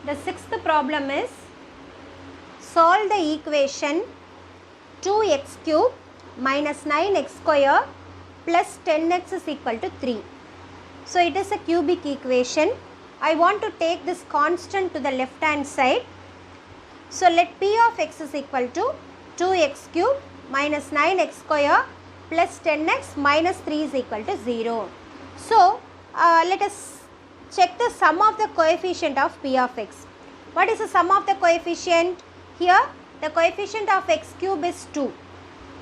The sixth problem is solve the equation 2x cube minus 9x square plus 10x is equal to 3. So it is a cubic equation. I want to take this constant to the left hand side. So let p of x is equal to 2x cube minus 9x square plus 10x minus 3 is equal to 0. So let us check the sum of the coefficient of p of x. What is the sum of the coefficient? Here the coefficient of x cube is 2.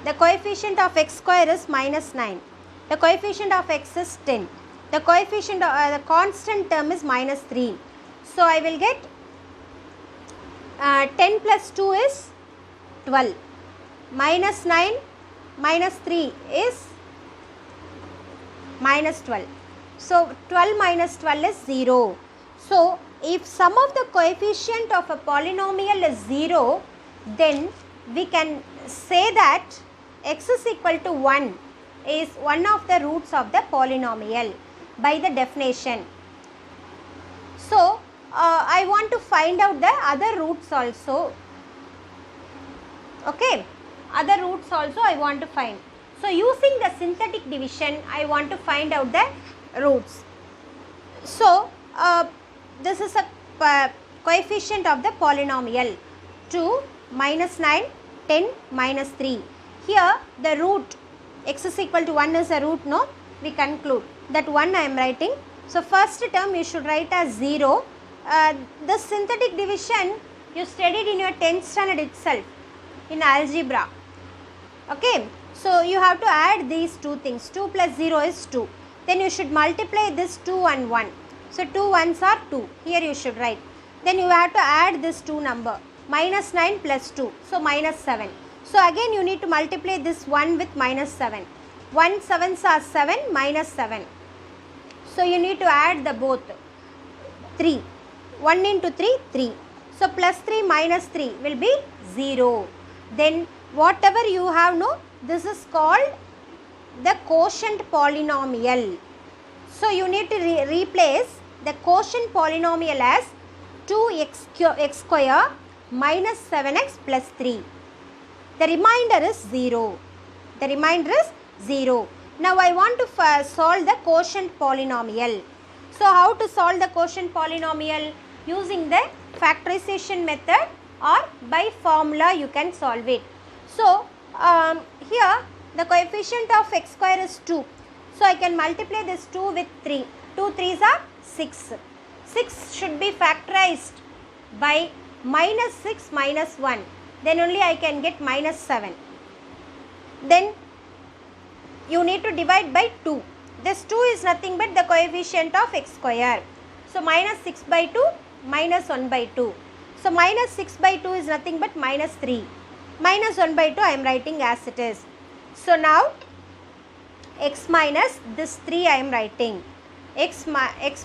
The coefficient of x square is minus 9. The coefficient of x is 10. The coefficient of the constant term is minus 3. So I will get 10 plus 2 is 12. Minus 9 minus 3 is minus 12. So 12 minus 12 is 0. So if sum of the coefficient of a polynomial is 0, then we can say that x is equal to 1 is one of the roots of the polynomial by the definition. So I want to find out the other roots also. Okay, other roots also I want to find. So using the synthetic division, I want to find out the roots. So this is a coefficient of the polynomial 2 minus 9 10 minus 3. Here the root x is equal to 1 is a root, no? We conclude that 1 I am writing. So first term you should write as 0. This synthetic division you studied in your 10th standard itself in algebra. Okay, so you have to add these two things. 2 plus 0 is 2. Then you should multiply this 2 and 1. So 2 ones are 2. Here you should write. Then you have to add this 2 number. Minus 9 plus 2. So minus 7. So again you need to multiply this 1 with minus 7. 1 7s are 7 minus 7. So you need to add the both. 3. 1 into 3, 3. So plus 3 minus 3 will be 0. Then whatever you have, no, this is called the quotient polynomial. So you need to replace the quotient polynomial as 2x square minus 7x plus 3. The remainder is 0. The remainder is 0. Now I want to solve the quotient polynomial. So how to solve the quotient polynomial? Using the factorization method or by formula you can solve it. So here the coefficient of x square is 2. So I can multiply this 2 with 3. 2 3s are 6. 6 should be factorized by minus 6 minus 1. Then only I can get minus 7. Then you need to divide by 2. This 2 is nothing but the coefficient of x square. So minus 6 by 2 minus 1 by 2. So minus 6 by 2 is nothing but minus 3. Minus 1 by 2 I am writing as it is. So now x minus this 3 I am writing. X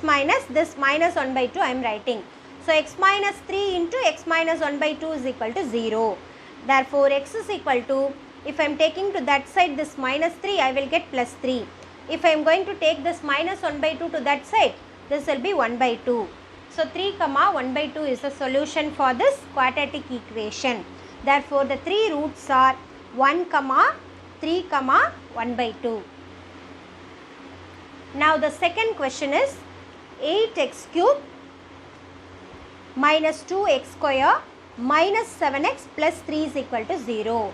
minus this minus 1 by 2 I am writing. So x minus 3 into x minus 1 by 2 is equal to 0. Therefore x is equal to, if I am taking to that side this minus 3, I will get plus 3. If I am going to take this minus 1 by 2 to that side, this will be 1 by 2. So 3 comma 1 by 2 is the solution for this quadratic equation. Therefore the three roots are 1 comma 3 comma 1 by 2. Now the second question is 8x cube minus 2x square minus 7x plus 3 is equal to 0.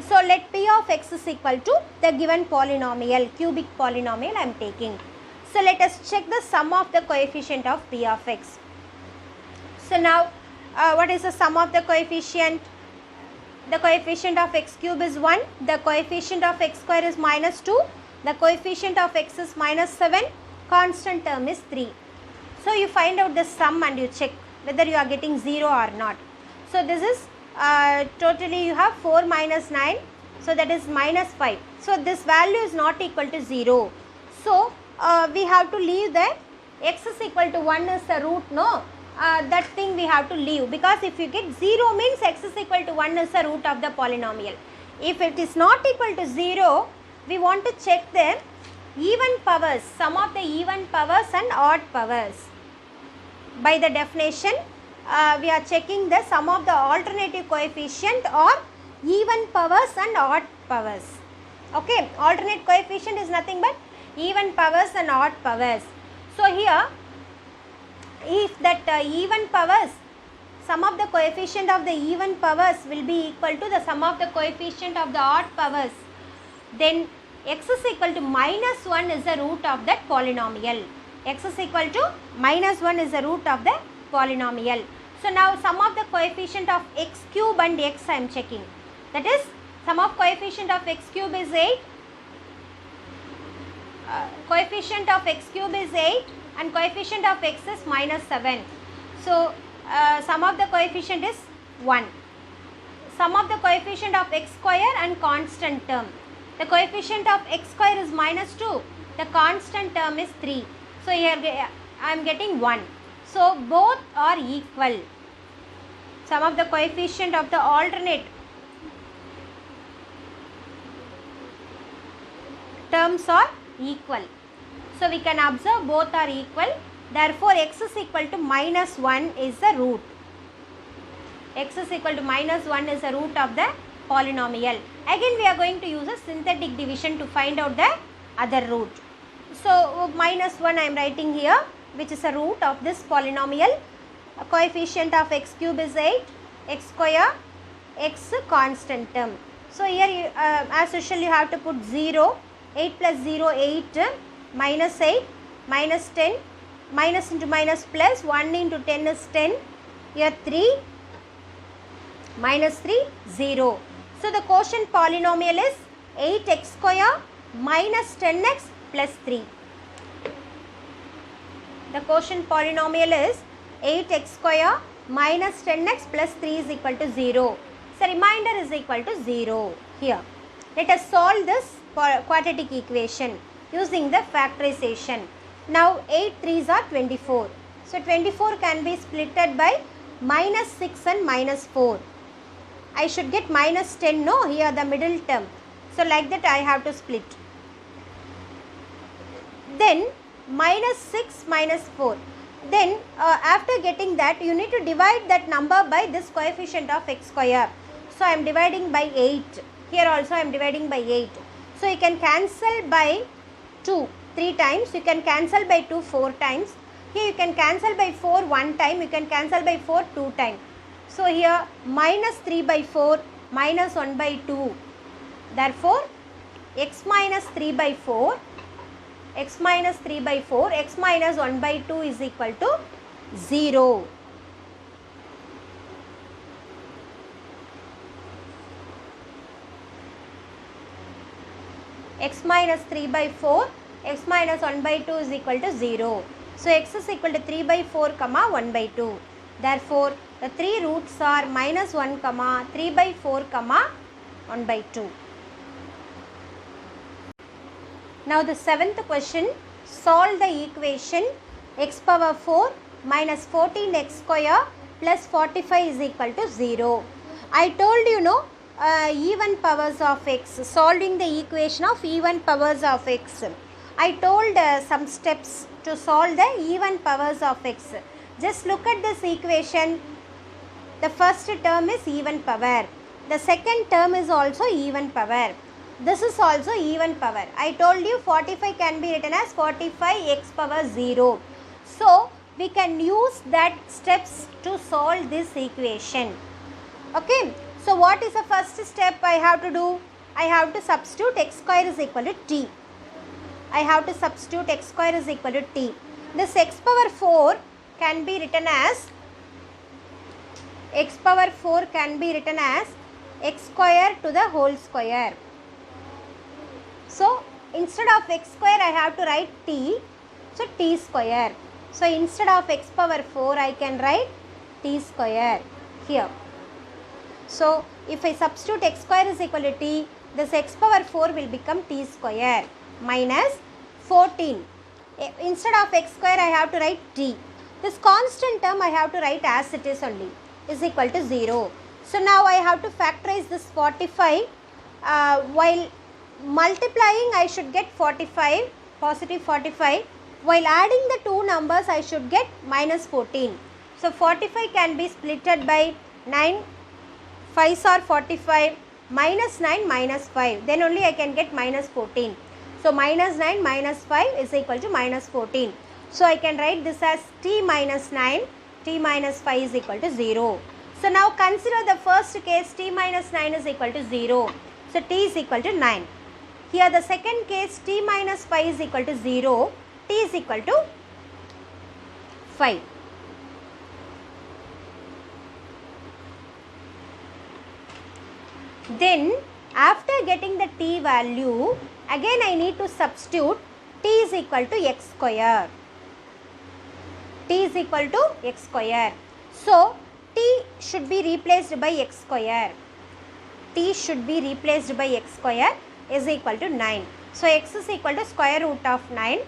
So let p of x is equal to the given polynomial, cubic polynomial I am taking. So let us check the sum of the coefficient of p of x. So now what is the sum of the coefficient? The coefficient of x cube is 1, the coefficient of x square is minus 2, the coefficient of x is minus 7, constant term is 3. So you find out the sum and you check whether you are getting 0 or not. So this is totally you have 4 minus 9, so that is minus 5. So this value is not equal to 0. So we have to leave the x is equal to 1 is the root, no? That thing we have to leave, because if you get 0 means x is equal to 1 is the root of the polynomial. If it is not equal to 0, we want to check the even powers, sum of the even powers and odd powers. By the definition, we are checking the sum of the alternative coefficient or even powers and odd powers. Okay, alternate coefficient is nothing but even powers and odd powers. So here, if that even powers, sum of the coefficient of the even powers will be equal to the sum of the coefficient of the odd powers, then x is equal to minus 1 is the root of that polynomial. X is equal to minus 1 is the root of the polynomial. So now sum of the coefficient of x cube and x I am checking. That is, sum of coefficient of x cube is 8. Coefficient of x cube is 8 and coefficient of x is minus 7. So sum of the coefficient is 1. Sum of the coefficient of x square and constant term. The coefficient of x square is minus 2. The constant term is 3. So here I am getting 1. So both are equal. Sum of the coefficient of the alternate terms are equal. So we can observe both are equal. Therefore x is equal to minus 1 is the root. X is equal to minus 1 is the root of the polynomial. Again we are going to use a synthetic division to find out the other root. So minus 1 I am writing here, which is a root of this polynomial. A coefficient of x cube is 8, x square, x constant term. So here you, as usual you have to put 0, 8 plus 0, 8, minus 8, minus 10, minus into minus plus, 1 into 10 is 10, here 3, minus 3, 0. So the quotient polynomial is 8x square minus 10x plus 3. The quotient polynomial is 8x square minus 10x plus 3 is equal to 0. So remainder is equal to 0 here. Let us solve this quadratic equation using the factorization. Now 8 3s are 24. So 24 can be splitted by minus 6 and minus 4. I should get minus 10, no, here the middle term. So like that I have to split. Then minus 6 minus 4. Then after getting that, you need to divide that number by this coefficient of x square. So I am dividing by 8. Here also I am dividing by 8. So you can cancel by 2 3 times. You can cancel by 2 4 times. Here you can cancel by 4 1 time. You can cancel by 4 2 times. So here minus 3 by 4 minus 1 by 2. Therefore x minus 3 by 4, x minus 3 by 4, x minus 1 by 2 is equal to 0. X minus 3 by 4, x minus 1 by 2 is equal to 0. So x is equal to 3 by 4 comma 1 by 2. Therefore the three roots are minus 1 comma 3 by 4 comma 1 by 2. Now the seventh question, solve the equation x power 4 minus 14x square plus 45 is equal to 0. I told you no, even powers of x, solving the equation of even powers of x. I told some steps to solve the even powers of x. Just look at this equation. The first term is even power. The second term is also even power. This is also even power. I told you 45 can be written as 45x power 0. So we can use that steps to solve this equation. Okay. So what is the first step I have to do? I have to substitute x square is equal to t. I have to substitute x square is equal to t. This x power 4 can be written as x power 4 can be written as x square to the whole square. So instead of x square I have to write t. So t square. So instead of x power 4 I can write t square here. So if I substitute x square is equal to t, this x power 4 will become t square minus 14. Instead of x square I have to write t. This constant term I have to write as it is only, is equal to 0. So now I have to factorize this 45. While multiplying I should get 45, positive 45. While adding the two numbers I should get minus 14. So 45 can be splitted by 9, 5s are 45, minus 9 minus 5, then only I can get minus 14. So minus 9 minus 5 is equal to minus 14. So I can write this as t minus 9, t minus 5 is equal to 0. So now consider the first case, t minus 9 is equal to 0. So t is equal to 9. Here the second case, t minus 5 is equal to 0, t is equal to 5. Then after getting the t value, again I need to substitute t is equal to x square. T is equal to x square. So t should be replaced by x square. T should be replaced by x square is equal to 9. So x is equal to square root of 9,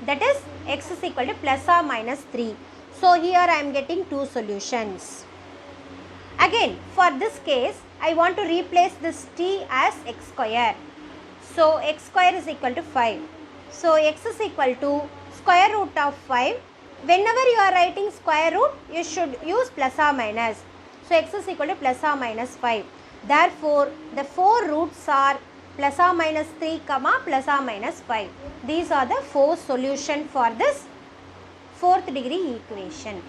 that is x is equal to plus or minus 3. So here I am getting two solutions. Again for this case I want to replace this t as x square. So x square is equal to 5. So x is equal to square root of 5. Whenever you are writing square root, you should use plus or minus. So x is equal to plus or minus 5. Therefore the four roots are plus or minus 3 comma plus or minus 5. These are the four solutions for this fourth degree equation.